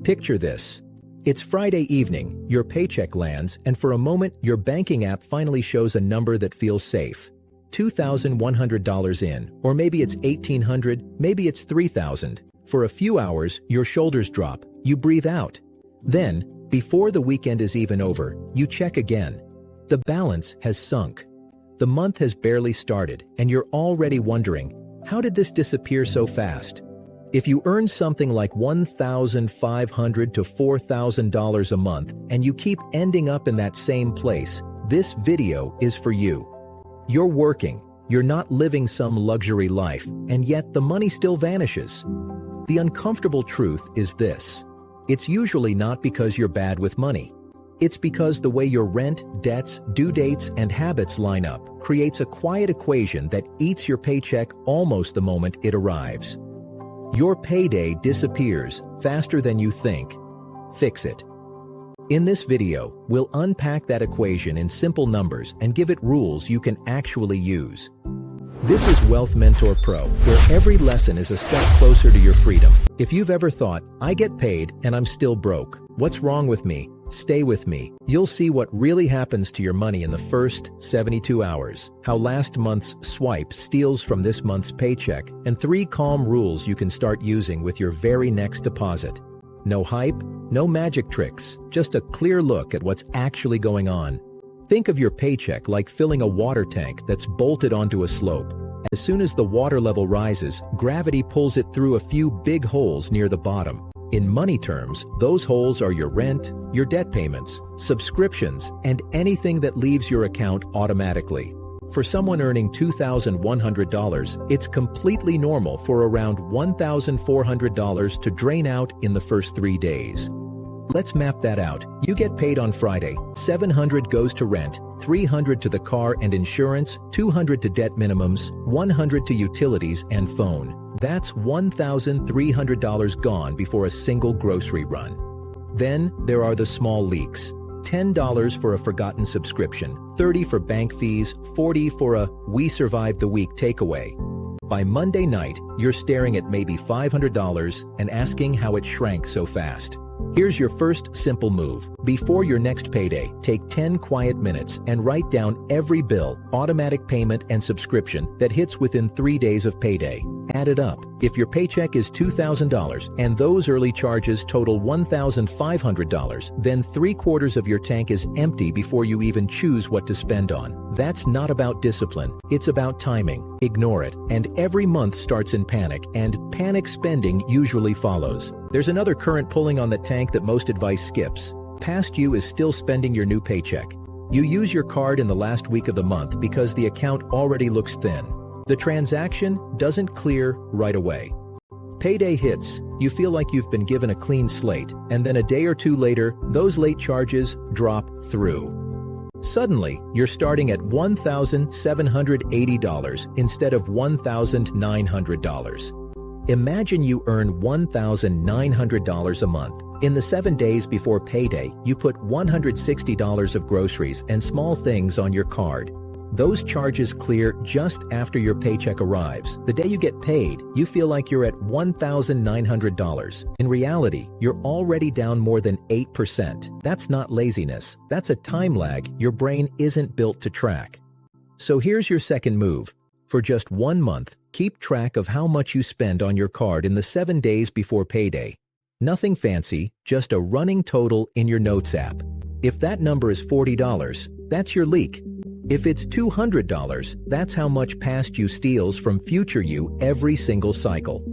Picture this. It's Friday evening, your paycheck lands, and for a moment, your banking app finally shows a number that feels safe. $2,100 in, or maybe it's $1,800, maybe it's $3,000. For a few hours, your shoulders drop, you breathe out. Then, before the weekend is even over, you check again. The balance has sunk. The month has barely started, and you're already wondering, how did this disappear so fast? If you earn something like $1,500 to $4,000 a month and you keep ending up in that same place, this video is for you. You're working, you're not living some luxury life, and yet the money still vanishes. The uncomfortable truth is this. It's usually not because you're bad with money. It's because the way your rent, debts, due dates, and habits line up creates a quiet equation that eats your paycheck almost the moment it arrives. Your payday disappears faster than you think. Fix it. In this video, we'll unpack that equation in simple numbers and give it rules you can actually use. This is Wealth Mentor Pro, where every lesson is a step closer to your freedom. If you've ever thought, I get paid and I'm still broke, what's wrong with me? Stay with me. You'll see what really happens to your money in the first 72 hours, how last month's swipe steals from this month's paycheck, and 3 calm rules you can start using with your very next deposit. No hype, no magic tricks, just a clear look at what's actually going on. Think of your paycheck like filling a water tank that's bolted onto a slope. As soon as the water level rises, gravity pulls it through a few big holes near the bottom. In money terms, those holes are your rent, your debt payments, subscriptions, and anything that leaves your account automatically. For someone earning $2,100, it's completely normal for around $1,400 to drain out in the first 3 days. Let's map that out. You get paid on Friday, $700 goes to rent, $300 to the car and insurance, $200 to debt minimums, $100 to utilities and phone. That's $1,300 gone before a single grocery run. Then there are the small leaks. $10 for a forgotten subscription, $30 for bank fees, $40 for a "we survived the week" takeaway. By Monday night, you're staring at maybe $500 and asking how it shrank so fast. Here's your first simple move. Before your next payday, take 10 quiet minutes and write down every bill, automatic payment, and subscription that hits within 3 days of payday. Add it up. If your paycheck is $2,000 and those early charges total $1,500, then 3/4 of your tank is empty before you even choose what to spend on. That's not about discipline. It's about timing. Ignore it. And every month starts in panic, and panic spending usually follows. There's another current pulling on the tank that most advice skips. Past you is still spending your new paycheck. You use your card in the last week of the month because the account already looks thin. The transaction doesn't clear right away. Payday hits, you feel like you've been given a clean slate, and then a day or two later, those late charges drop through. Suddenly, you're starting at $1,780 instead of $1,900. Imagine you earn $1,900 a month. In the 7 days before payday, you put $160 of groceries and small things on your card. Those charges clear just after your paycheck arrives. The day you get paid, you feel like you're at $1,900. In reality, you're already down more than 8%. That's not laziness. That's a time lag your brain isn't built to track. So here's your second move. For just 1 month, keep track of how much you spend on your card in the 7 days before payday. Nothing fancy, just a running total in your Notes app. If that number is $40, that's your leak. If it's $200, that's how much past you steals from future you every single cycle.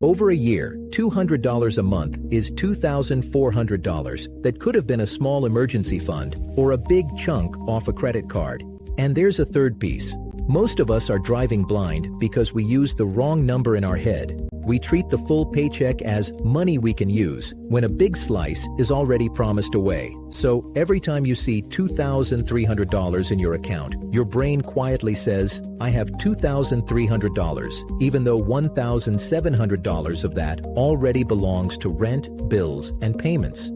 Over a year, $200 a month is $2,400 that could have been a small emergency fund or a big chunk off a credit card. And there's a third piece. Most of us are driving blind because we use the wrong number in our head. We treat the full paycheck as money we can use when a big slice is already promised away. So every time you see $2,300 in your account, your brain quietly says, I have $2,300, even though $1,700 of that already belongs to rent, bills, and payments.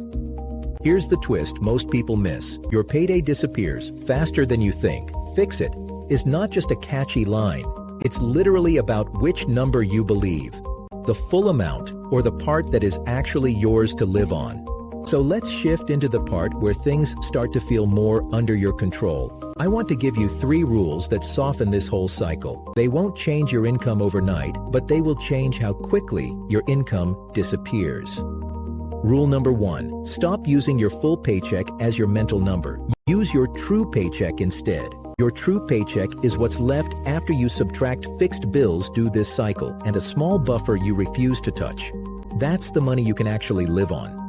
Here's the twist most people miss. Your payday disappears faster than you think. Fix it is not just a catchy line. It's literally about which number you believe. The full amount, or the part that is actually yours to live on? So let's shift into the part where things start to feel more under your control. I want to give you 3 rules that soften this whole cycle. They won't change your income overnight, but they will change how quickly your income disappears. Rule number 1, stop using your full paycheck as your mental number. Use your true paycheck instead. Your true paycheck is what's left after you subtract fixed bills due this cycle and a small buffer you refuse to touch. That's the money you can actually live on.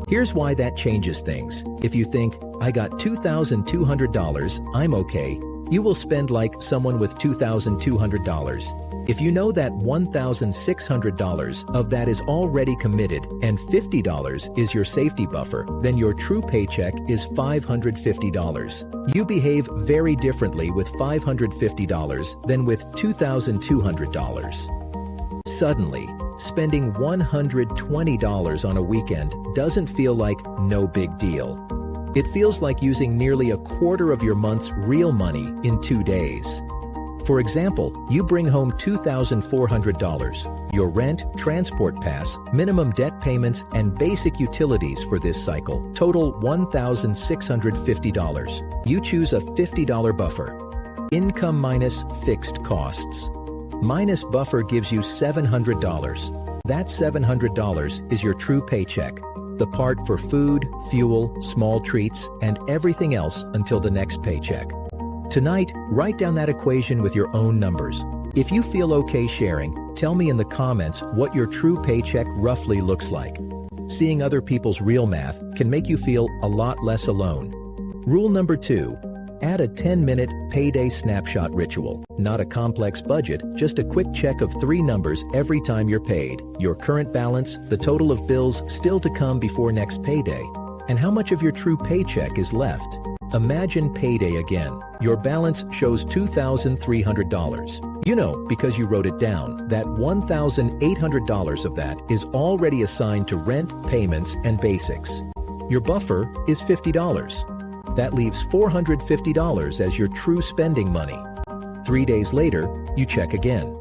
Here's why that changes things. If you think, I got $2,200, I'm okay, you will spend like someone with $2,200. If you know that $1,600 of that is already committed and $50 is your safety buffer, then your true paycheck is $550. You behave very differently with $550 than with $2,200. Suddenly, spending $120 on a weekend doesn't feel like no big deal. It feels like using nearly a quarter of your month's real money in 2 days. For example, you bring home $2,400. Your rent, transport pass, minimum debt payments, and basic utilities for this cycle total $1,650. You choose a $50 buffer. Income minus fixed costs. Minus buffer gives you $700. That $700 is your true paycheck, the part for food, fuel, small treats, and everything else until the next paycheck. Tonight, write down that equation with your own numbers. If you feel okay sharing, tell me in the comments what your true paycheck roughly looks like. Seeing other people's real math can make you feel a lot less alone. Rule number 2, add a 10-minute payday snapshot ritual. Not a complex budget, just a quick check of 3 numbers every time you're paid. Your current balance, the total of bills still to come before next payday, and how much of your true paycheck is left. Imagine payday again. Your balance shows $2,300. You know, because you wrote it down, that $1,800 of that is already assigned to rent, payments, and basics. Your buffer is $50. That leaves $450 as your true spending money. 3 days later, you check again.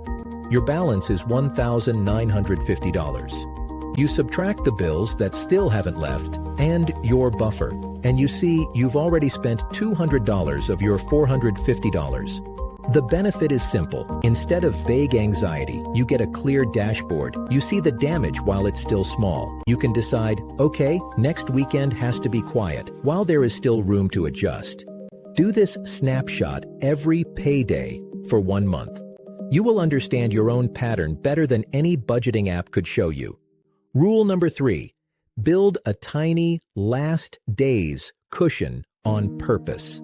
Your balance is $1,950. You subtract the bills that still haven't left and your buffer, and you see you've already spent $200 of your $450. The benefit is simple. Instead of vague anxiety, you get a clear dashboard. You see the damage while it's still small. You can decide, okay, next weekend has to be quiet, while there is still room to adjust. Do this snapshot every payday for 1 month. You will understand your own pattern better than any budgeting app could show you. Rule number 3, build a tiny last days cushion on purpose.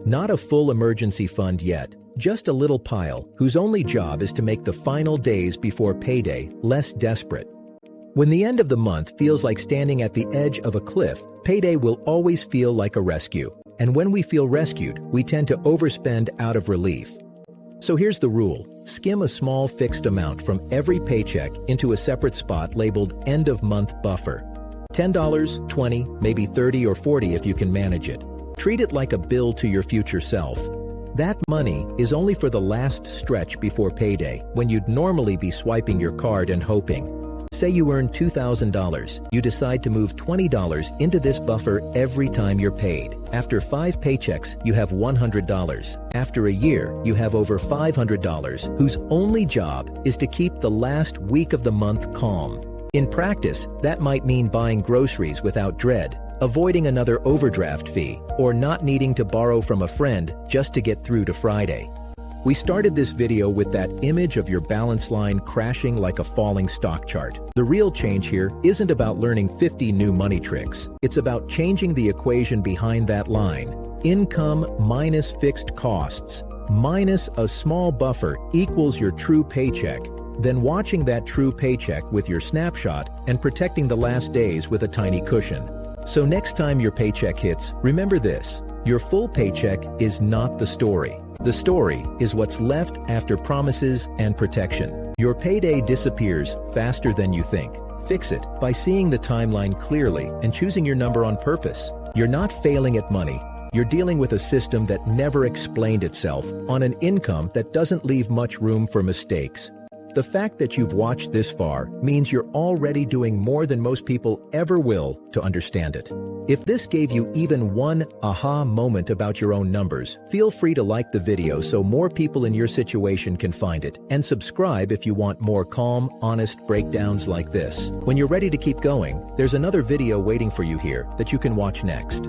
Not a full emergency fund yet, just a little pile whose only job is to make the final days before payday less desperate. When the end of the month feels like standing at the edge of a cliff, payday will always feel like a rescue. And when we feel rescued, we tend to overspend out of relief. So here's the rule. Skim a small fixed amount from every paycheck into a separate spot labeled end of month buffer. $10, $20, maybe $30 or $40 if you can manage it. Treat it like a bill to your future self. That money is only for the last stretch before payday, when you'd normally be swiping your card and hoping. Say you earn $2,000. You decide to move $20 into this buffer every time you're paid. After 5 paychecks, you have $100. After a year, you have over $500, whose only job is to keep the last week of the month calm. In practice, that might mean buying groceries without dread, avoiding another overdraft fee, or not needing to borrow from a friend just to get through to Friday. We started this video with that image of your balance line crashing like a falling stock chart. The real change here isn't about learning 50 new money tricks. It's about changing the equation behind that line. Income minus fixed costs minus a small buffer equals your true paycheck. Then watching that true paycheck with your snapshot and protecting the last days with a tiny cushion. So next time your paycheck hits, remember this. Your full paycheck is not the story. The story is what's left after promises and protection. Your payday disappears faster than you think. Fix it by seeing the timeline clearly and choosing your number on purpose. You're not failing at money. You're dealing with a system that never explained itself on an income that doesn't leave much room for mistakes. The fact that you've watched this far means you're already doing more than most people ever will to understand it. If this gave you even one aha moment about your own numbers, feel free to like the video so more people in your situation can find it, and subscribe if you want more calm, honest breakdowns like this. When you're ready to keep going, there's another video waiting for you here that you can watch next.